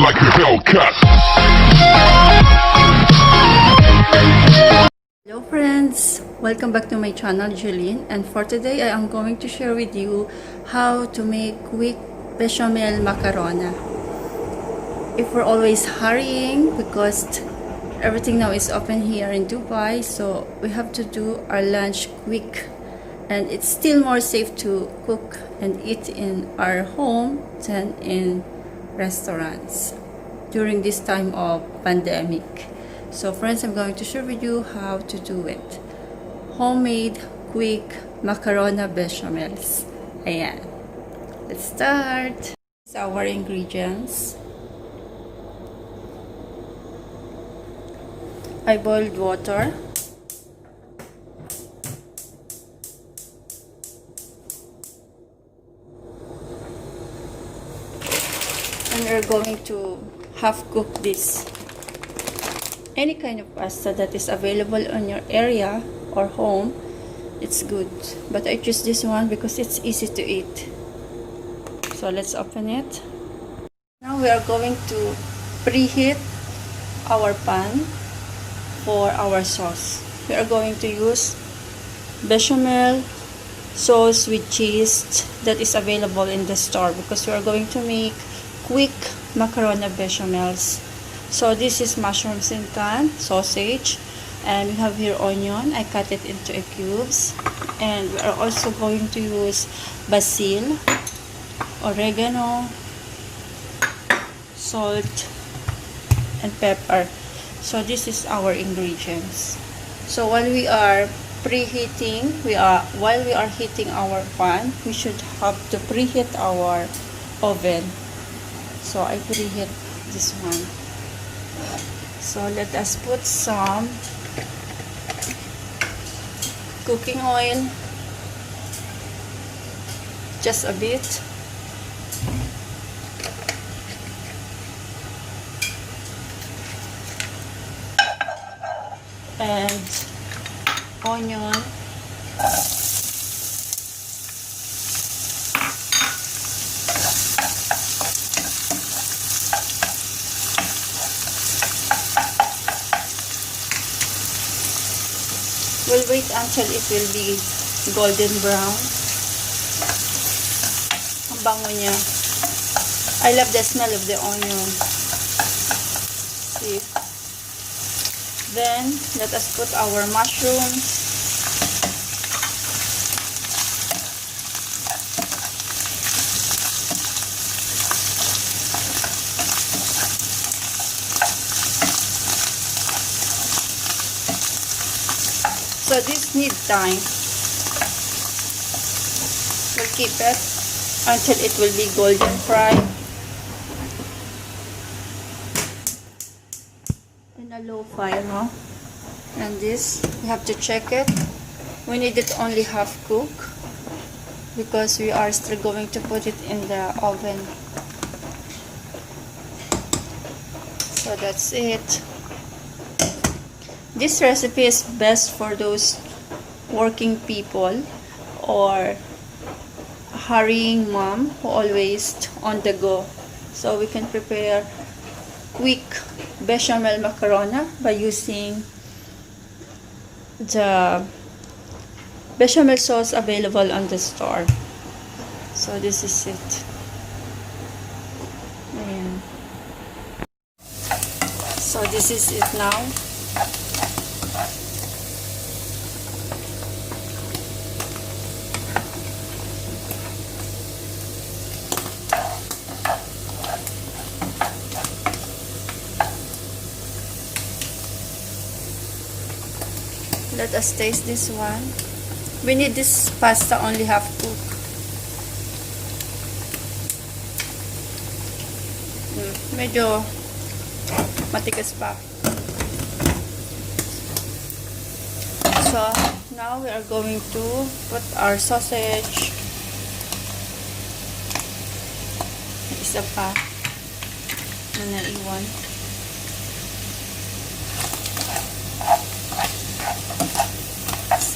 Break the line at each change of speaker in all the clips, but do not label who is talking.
like a Hellcat.
Hello friends, welcome back to my channel Julene, and for today I am going to share with you how to make quick bechamel macarona. If we're always hurrying because everything now is open here in Dubai, so we have to do our lunch quick, and it's still more safe to cook and eat in our home than in restaurants during this time of pandemic. So friends, I'm going to share with you how to do it. Homemade quick macarona bechamels. Ayan. Let's start. These are our ingredients. I boiled water. And we're going to half cook this. Any kind of pasta that is available on your area or home, it's good. But I choose this one because it's easy to eat. So let's open it. Now we are going to preheat our pan for our sauce. We are going to use bechamel sauce with cheese that is available in the store because we are going to make quick macarona bechamels. So this is mushrooms in can, sausage, and we have here onion. I cut it into cubes, and we are also going to use basil, oregano, salt, and pepper. So this is our ingredients. So while we are preheating, while we are heating our pan, we should have to preheat our oven. So I preheat this one. So let us put some cooking oil, just a bit, and onion, we'll wait until it will be golden brown. Ang bango niya. I love the smell of the onion. See? Then, let us put our mushrooms. So this needs time. We'll keep it until it will be golden fried in a low fire, no? And this, we have to check it. We need it only half cook because we are still going to put it in the oven. So that's it. This recipe is best for those working people or hurrying mom who always on the go. So we can prepare quick bechamel macarona by using the bechamel sauce available on the store. So this is it. Ayan. So this is it now. Let us taste this one. We need this pasta only half cooked. Medyo matigas pa. So now we are going to put our sausage. Isa pa na naiwan.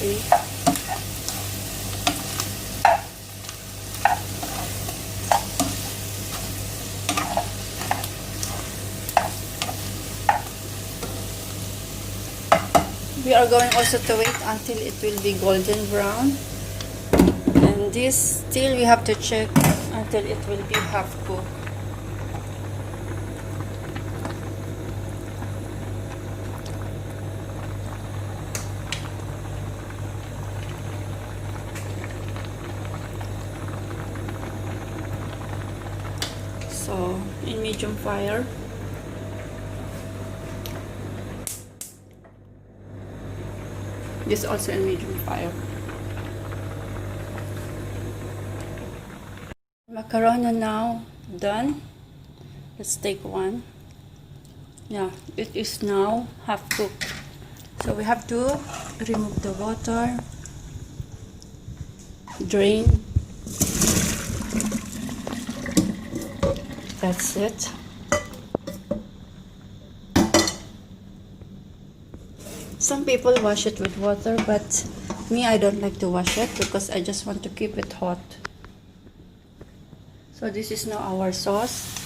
See? We are going also to wait until it will be golden brown. And this still we have to check until it will be half cooked. So in medium fire. This also in medium fire. Macarona now done. Let's take one. Yeah, it is now half cooked. So we have to remove the water, drain. That's it. Some people wash it with water, but me, I don't like to wash it because I just want to keep it hot. So this is now our sauce.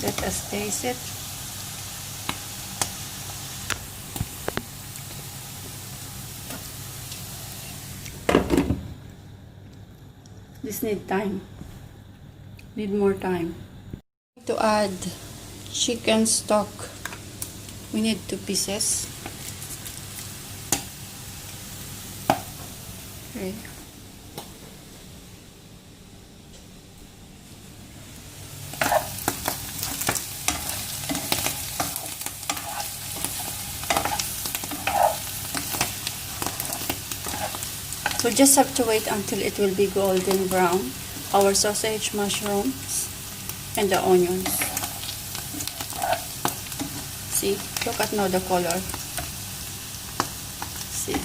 Let us taste it. This need time. Need more time. To add chicken stock, we need 2 pieces. Okay. We just have to wait until it will be golden brown. Our sausage, mushrooms, and the onions. See, look at now the color. See.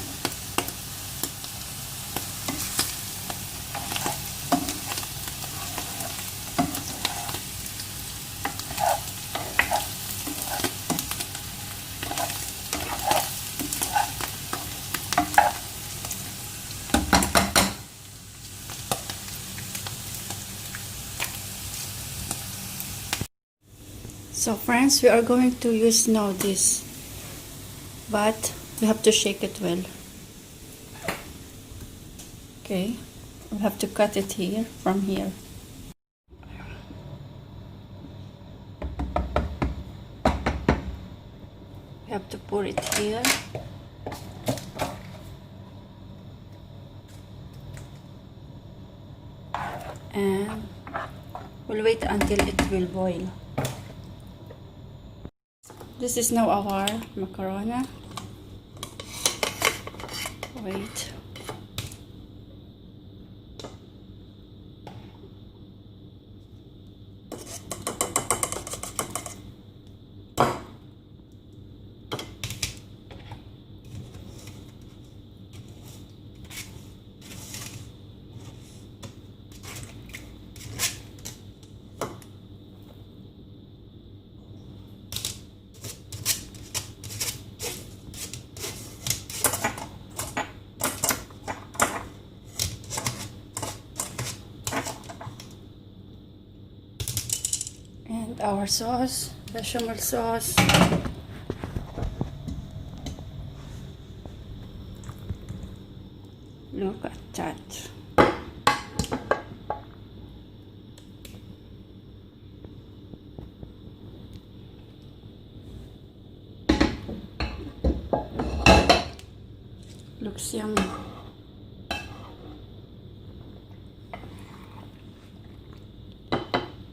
So friends, we are going to use now this, but we have to shake it well. Okay, we have to cut it here, from here. We have to pour it here. And we'll wait until it will boil. This is now our macarona. Wait. And our sauce, bechamel sauce. Look at that. Looks yummy.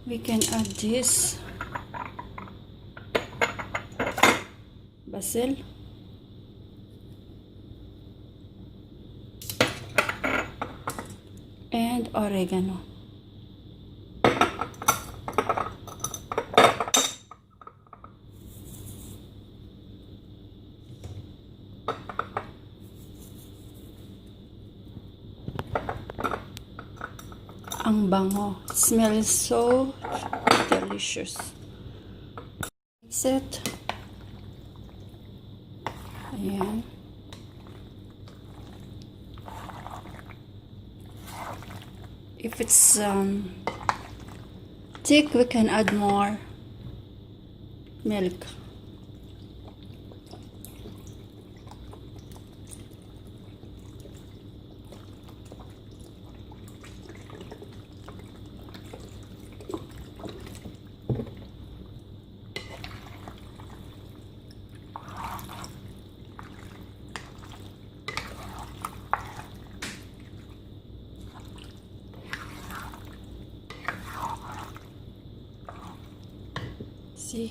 We can add this basil, and oregano. Ang bango. It smells so delicious. delicious. Mix it. Ayan. If it's thick, we can add more milk. See?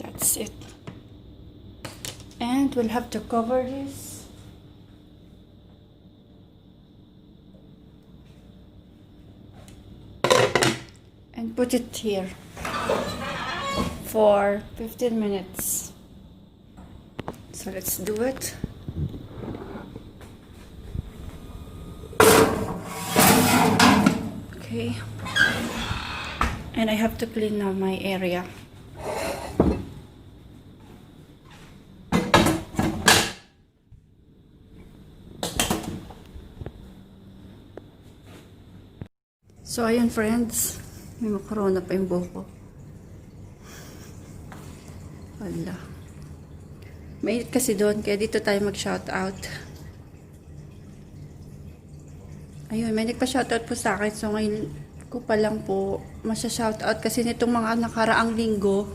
That's it. And we'll have to cover this. And put it here for 15 minutes. So let's do it. Okay. And I have to clean now my area. So ayun friends, may macarona pa yung buhok ko. Wala. Mainit kasi doon, kaya dito tayo mag-shoutout. Ayun, may nagpa-shoutout po sa akin. So ngayon ko pa lang po masya-shoutout kasi nitong mga nakaraang linggo,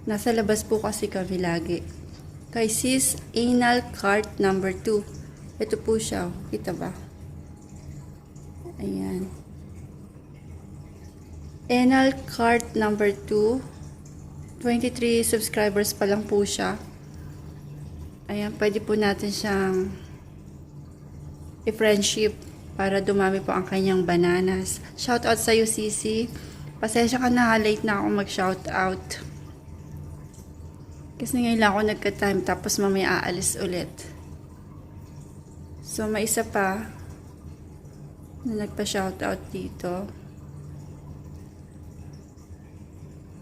nasa labas po kasi kami lagi. Kay sis anal cart number 2. Ito po siya. Kita ba? Ayan. Anal cart number 2. 23 subscribers pa lang po siya. Ayan, pwede po natin siyang i-friendship para dumami po ang kanyang bananas. Shoutout sa iyo, Sisi. Pasensya ka na, late na ako mag-shoutout. Kasi ngayon lang ako nagka-time tapos mamaya aalis ulit. So, may isa pa na nagpa-shoutout dito.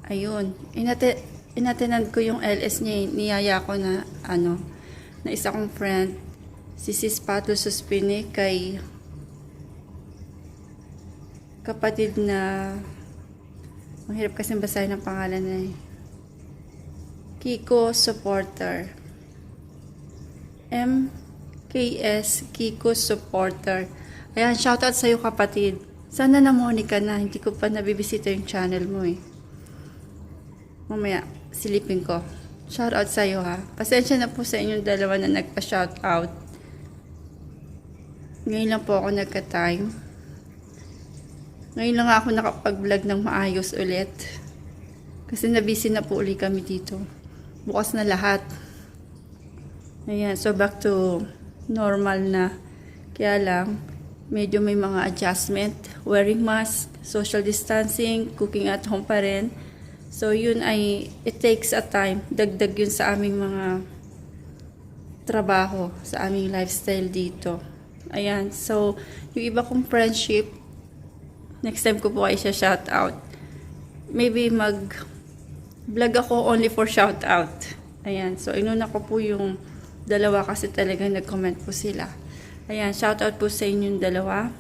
Ayun, inatinan ko yung LS niya, niyaya ko na na isa kong friend, si Sis Pato Suspini, kay kapatid na mahirap kasi basahin ang pangalan na Kiko Supporter. MKS Kiko Supporter. Ayan, shoutout sa iyo kapatid. Sana namoni ka na, hindi ko pa nabibisita yung channel mo eh. Mamaya, silipin ko. Shoutout sa iyo ha. Pasensya na po sa inyong dalawa na nagpa-shoutout. Ngayon lang po ako nagka-time. Ngayon lang ako nakapag-vlog ng maayos ulit. Kasi nabisi na po uli kami dito. Bukas na lahat. Ayan, so back to normal na. Kaya lang, medyo may mga adjustment. Wearing mask, social distancing, cooking at home pa rin. So, yun ay, it takes a time. Dagdag yun sa aming mga trabaho, sa aming lifestyle dito. Ayan. So, yung iba kong friendship, next time ko po ay siya shoutout. Maybe mag-vlog ako only for shoutout. Ayan. So, inuna ko po yung dalawa kasi talaga nag-comment po sila. Ayan. Shoutout po sa inyong dalawa.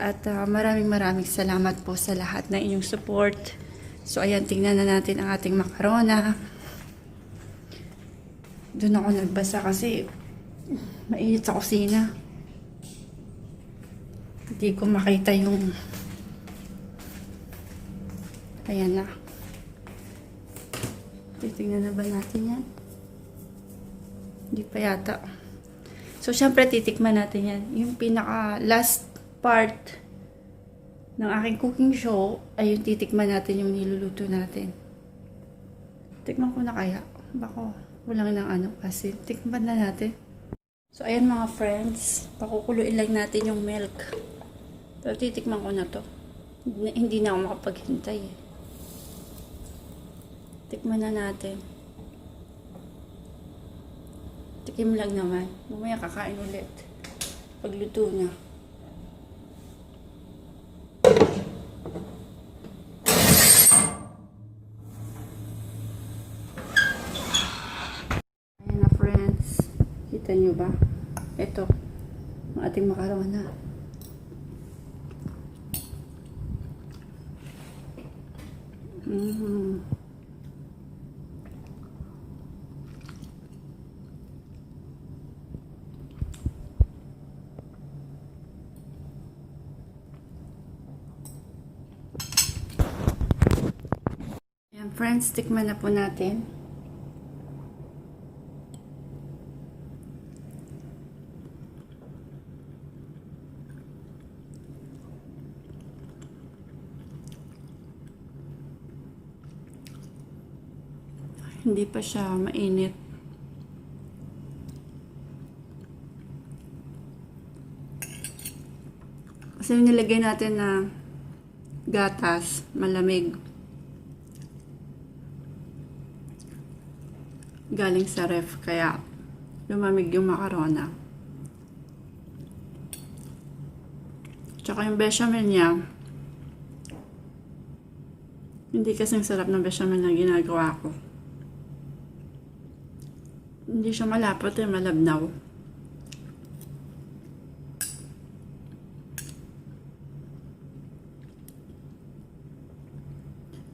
At maraming salamat po sa lahat ng inyong support. So, ayan, tingnan na natin ang ating macarona. Doon ako nagbasa kasi mainit sa kusina. Hindi ko makita yung... Ayan na. Titingnan na ba natin yan? Hindi pa yata. So, syempre, titikman natin yan. Yung pinaka last part ng aking cooking show ay yung titikman natin yung niluluto natin. Tikman ko na kaya. Bako, walang ng kasi. Tikman na natin. So, ayan mga friends. Pakukuluin lang natin yung milk. Pero titikman ko na to. Hindi na ako makapaghintay. Tikman na natin. Tikim lang naman. Mamaya kakain ulit. Pagluto na. Ayan na friends. Kita nyo ba? Ito. Ang ating macarona. Ayan friends, tikman na po natin. Hindi pa siya mainit. Kasi yung nilagay natin na gatas, malamig. Galing sa ref, kaya lumamig yung macarona. Tsaka yung bechamel niya, hindi kasing sarap ng bechamel na ginagawa ko. Hindi siya malapot eh, malabnaw.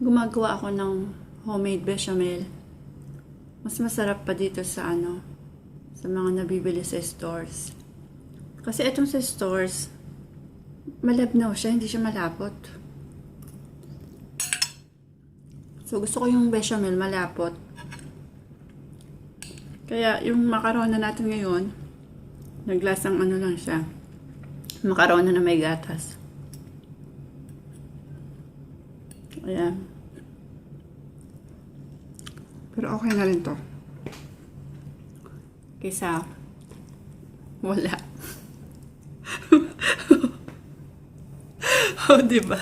Gumagawa ako ng homemade bechamel. Mas masarap pa dito sa sa mga nabibili sa stores. Kasi itong sa stores, malabnaw siya, hindi siya malapot. So gusto ko yung bechamel malapot. Kaya yung macarona natin ngayon, naglasang lang siya. Macarona na may gatas. Ayan. Pero okay na rin to. Kaysa wala. Oh, diba?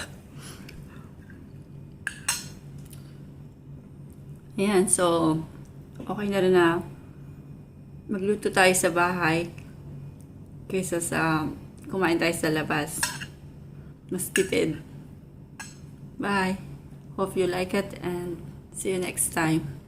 Ayan, so okay na rin na magluto tayo sa bahay kaysa sa kumain tayo sa labas. Mas tipid. Bye. Hope you like it and see you next time.